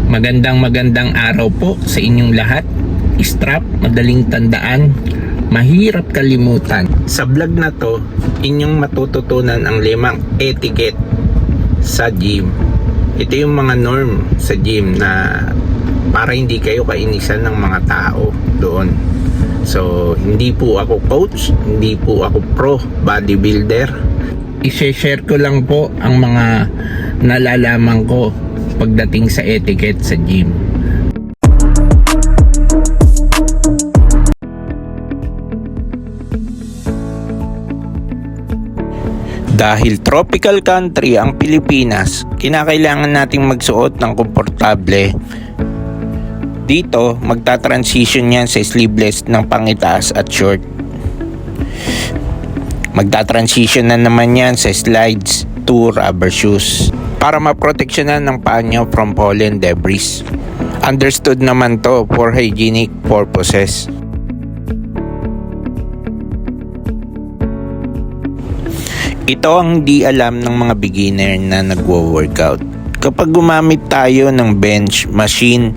Magandang araw po sa inyong lahat. Strap, madaling tandaan, mahirap kalimutan. Sa vlog na to, inyong matututunan ang 5 etiquette sa gym. Ito yung mga norm sa gym na para hindi kayo kainisan ng mga tao doon. So, hindi po ako coach, hindi po ako pro bodybuilder. I-share ko lang po ang mga nalalaman ko pagdating sa etiquette sa gym. Dahil tropical country ang Pilipinas, kinakailangan nating magsuot ng komportable. Dito, magta-transition yan sa sleeveless ng pangitaas at short. Magta-transition na naman yan sa slides to rubber shoes para maproteksyonan ng paa nyo from pollen debris. Understood naman to for hygienic purposes. Ito ang hindi alam ng mga beginner na nagwo-workout. Kapag gumamit tayo ng bench, machine,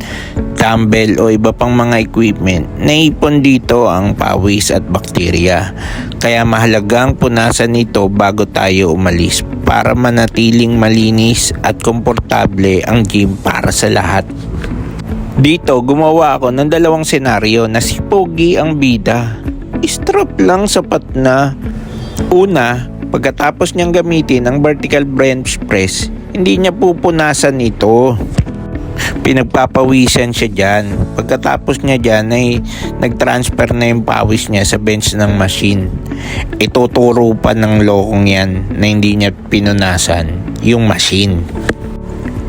dumbbell o iba pang mga equipment, naipon dito ang pawis at bakterya. Kaya mahalagang punasan ito bago tayo umalis para manatiling malinis at komportable ang gym para sa lahat. Dito gumawa ako ng 2 senaryo na si Pogi ang bida. Strap lang sapat na. Una, pagkatapos niyang gamitin ang vertical bench press, hindi niya pupunasan ito. Pinagpapawisan siya dyan. Pagkatapos niya dyan ay nag-transfer na yung pawis niya sa bench ng machine. Ituturo pa ng lokong yan na hindi niya pinunasan yung machine.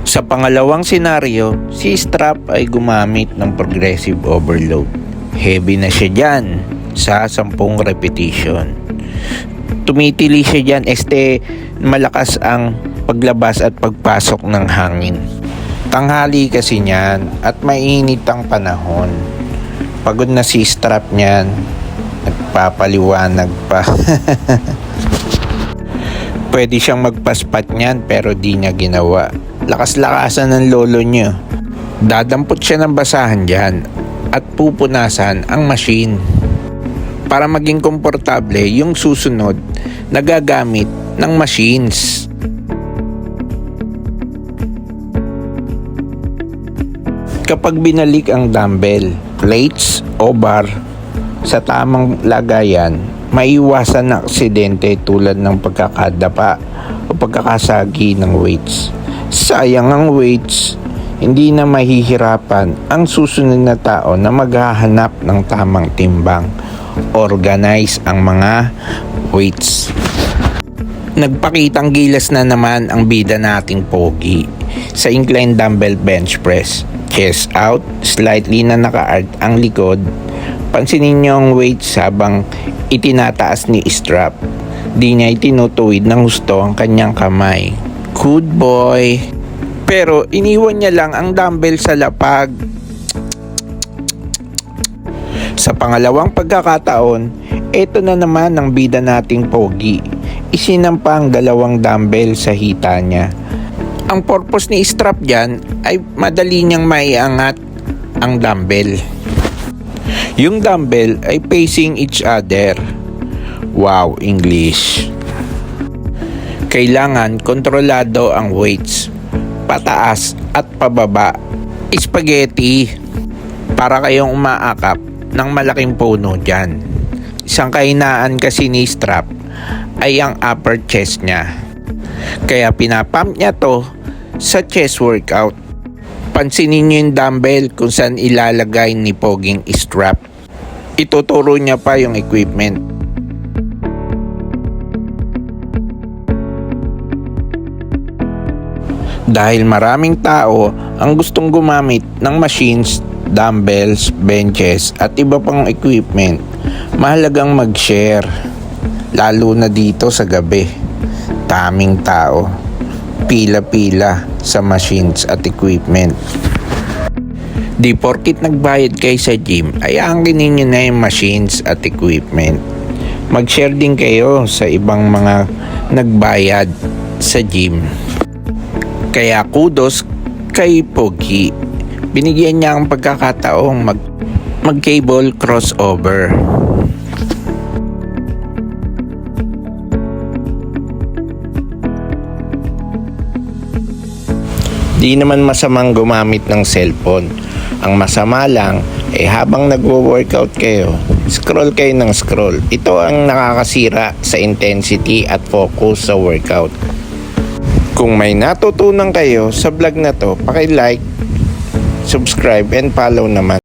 Sa pangalawang senaryo, si Strap ay gumamit ng progressive overload. Heavy na siya dyan sa 10 repetition. Tumitili siya dyan, malakas ang paglabas at pagpasok ng hangin. Tanghali kasi niyan at mainit ang panahon. Pagod na si Strap niyan, nagpapaliwanag pa. Pwede siyang magpaspat niyan pero di niya ginawa. Lakas-lakasan ng lolo niya. Dadampot siya ng basahan diyan at pupunasan ang machine. Para maging komportable yung susunod na gagamit ng machines. Kapag binalik ang dumbbell, plates o bar sa tamang lagayan, maiwasan na aksidente tulad ng pagkakadapa o pagkakasagi ng weights. Sayang ang weights, hindi na mahihirapan ang susunod na tao na maghahanap ng tamang timbang. Organize ang mga weights. Nagpakitang gilas na naman ang bida nating Pogi sa incline dumbbell bench press. Chest out, slightly na naka-arch ang likod. Pansinin niyo ang weights habang itinataas ni Strap. Di niya itinutuwid ng husto ang kanyang kamay. Good boy! Pero iniwan niya lang ang dumbbell sa lapag. Sa pangalawang pagkakataon, ito na naman ang bida nating Pogi. Isinampa ang 2 dumbbell sa hita niya. Ang purpose ni Strap dyan ay madali niyang maiangat ang dumbbell. Yung dumbbell ay facing each other. Wow, English! Kailangan kontrolado ang weights. Pataas at pababa. Spaghetti. Para kayong umaakap ng malaking puno dyan. Isang kahinaan kasi ni Strap ay ang upper chest niya. Kaya pinapump niya to sa chest workout. Pansinin niyo yung dumbbell kung saan ilalagay ni Poging Strap. Ituturo niya pa yung equipment. Dahil maraming tao ang gustong gumamit ng machines, dumbbells, benches at iba pang equipment, mahalagang mag-share. Lalo na dito sa gabi. Daming tao. Pila-pila sa machines at equipment. Di porkit nagbayad kayo sa gym, ay angkinin nyo na yung machines at equipment. Mag-share din kayo sa ibang mga nagbayad sa gym. Kaya kudos kay Pogi. binigyan niya ang pagkakataong mag-cable crossover. Di naman masamang gumamit ng cellphone. Ang masama lang, habang nagwo-workout kayo, scroll kayo ng scroll. Ito ang nakakasira sa intensity at focus sa workout. Kung may natutunan kayo sa vlog na to, paki-like, subscribe, and follow naman.